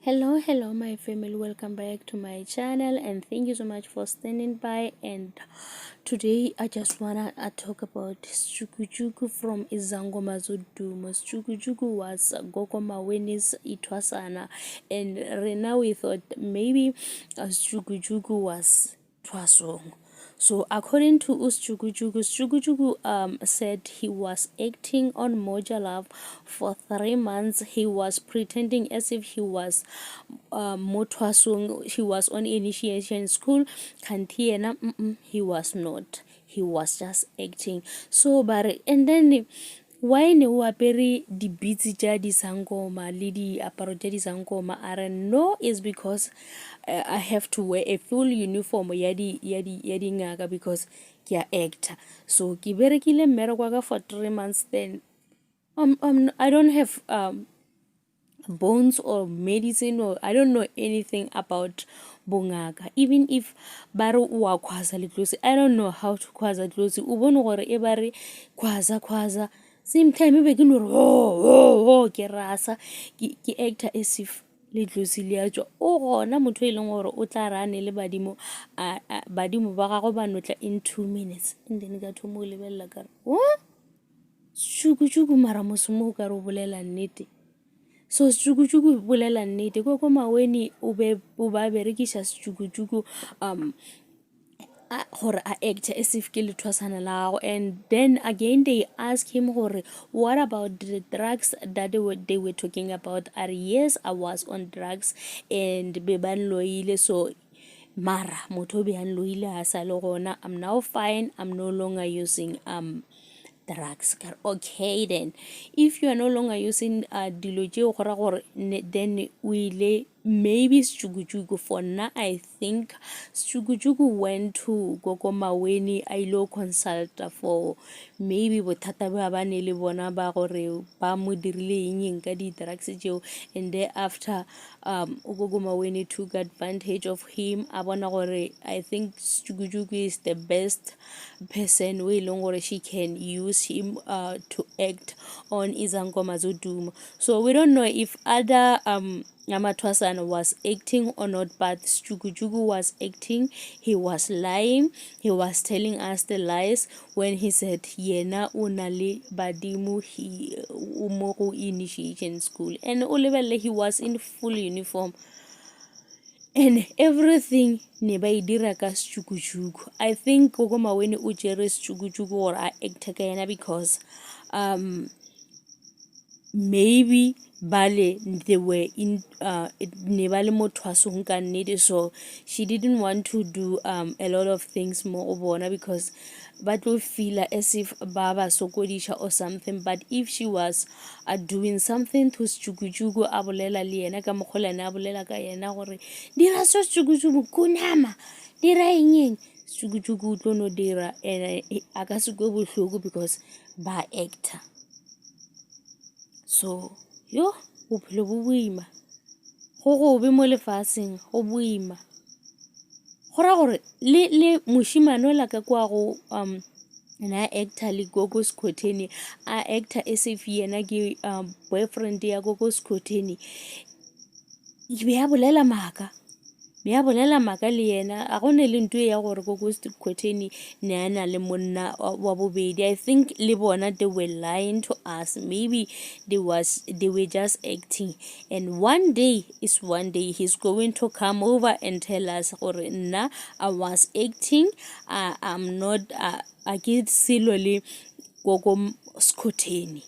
Hello, my family. Welcome back to my channel, and thank you so much for standing by. And today, I just wanna talk about Chukuchuku from Izangoma Zodumo. Chukuchuku was Gogo Maweni's Itwasana, and right now we thought maybe Chukuchuku was Twasong. So according to Chukuchuku said he was acting on Moja Love for 3 months. He was pretending as if he was Motwasung, he was on initiation school. Kantiena, he was not. He was just acting. So, but and then why ne o apere di-beats tša disangoma le diaparo tša disangoma are no is because I have to wear a full uniform ya dingaka because ke a actor. So ke berekile mmereko wa ka for 3 months. Then I don't have bones or medicine, or I don't know anything about bongaka. Even if bare wa khwaza letlosi, I don't know how to khwaza letlosi. O bone gore e bare khwaza same time e be ke no re oh ke rasa ke actor as if letlosi le a tswa o gona motho e leng gore o tla rane le badimo badimo ba gago ba notla in 2 minutes. And then ka thomo o lebella ka re Chukuchuku mara mosomo o ka re o bolela nnete. So Chukuchuku bolela nnete Gogo Maweni o ba berekisha Chukuchuku gore a act as if ke lethwasana la gago. And then again they ask him gore what about the drugs that they were talking about. Are yes, I was on drugs and be ban loile. So mara motho be an loile ha sa le gona, I'm now fine, I'm no longer using drugs. Okay, then if you are no longer using dilo tšeo gora gore then o ile maybe Chukuchuku for now. I think Chukuchuku went to Gogo Maweni a ilo consult for maybe bothata ba ba ne le bona ba gore ba mo dirile eng ka di drugs tšeo. And thereafter Gogo Maweni took advantage of him. A bona gore I think Chukuchuku is the best person we long gore she can use him to act on Izangoma Zodumo. So we don't know if other Yamatwasan was acting or not, but Chukuchuku was acting. He was lying. He was telling us the lies when he said yena unali badimu he umoku initiation school, and olebele he was in full uniform and everything ne ba idira ka Chukuchuku. I think Gogo Maweni o jere Chukuchuku or a actor ka yena because maybe bale they were in ne ba le mothwasong ka nnete, so she didn't want to do a lot of things more bona because but will feel as if baba sokodisha or something. But if she was doing something to Chukuchuku a bolela le yena ka mogolane a bolela ka yena gore dira so Chukuchuku kunama dira eng Chukuchuku o tlo no dira and a ka se go bohloko because ba actor. So yo bophelo bo boima go gobe mo lefatsheng go boima gora gore le moshimane la ka kwa go na actor le Gogo Skhotheni a actor as if yena ke boyfriend ya Gogo Skhotheni. Be ya bolela maka le yena a gone le ntwe ya gore Gogo Skhotheni ne ana le monna wa bobedi. I think le bona they were lying to us. Maybe they were just acting, and one day he's going to come over and tell us gore nna I was acting, I'm not a ke selo le Gogo Skhotheni.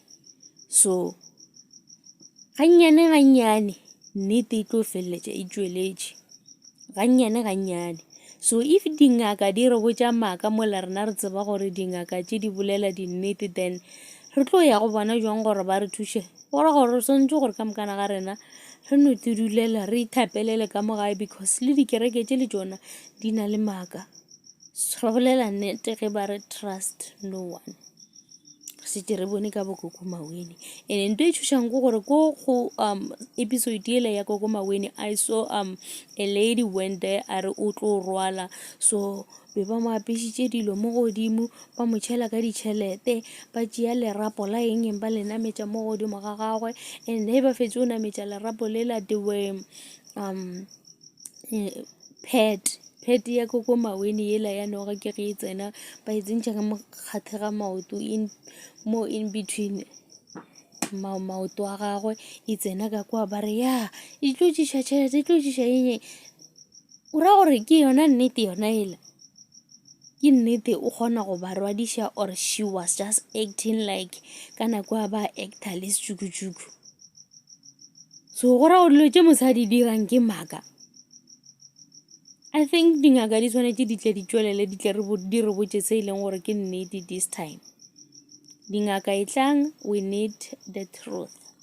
So ganyane nnete e tlo feleletša e tšweletše ganyane. So if dingaka di re botša maaka mola rena re tseba gore dingaka tše di bolela dinnete, then re tlo ya go bona jwang gore ba re thuše gore re swantse gore ka mokana ga rena re no tidulela re ithapelele ka mogae because le dikereke tše le tšona di na le maaka. Re bolela nnete ge ba re trust no one. setse re bone ka bo Koko Maweni. And ntwe e thušang go gore go episode ele ya Koko Maweni, I saw a lady went there a re o tlo rwala, so be ba mo apešitše dilo mo godimo, ba mo tšhela ka ditšhelete, ba tšea lerapo la eng ba le nametša mo godimo ga gagwe. And he ba fetše o nametša lerapo le la dewe pet ya Koko Maweni yela ya noga ke ge e tsena ba e tsentšha ka mokgathe ga maoto mo in between maoto a gagwe, e tsena ka kwa ba re ya e tlo tšiša tšhelete, e tlo tšiša eng. O ra gore ke yona nnete yona ela, ke nnete o kgona go ba rwadiša, or she was just acting like ka nako a ba actor le Sjukujuku. So go ra go dilo tše mosadi dirang ke maaka. I think dingaka di tshwanetse di tle di tšwelele di re botše se e leng gore ke nnete this time. Dingaka e tlang, we need the truth.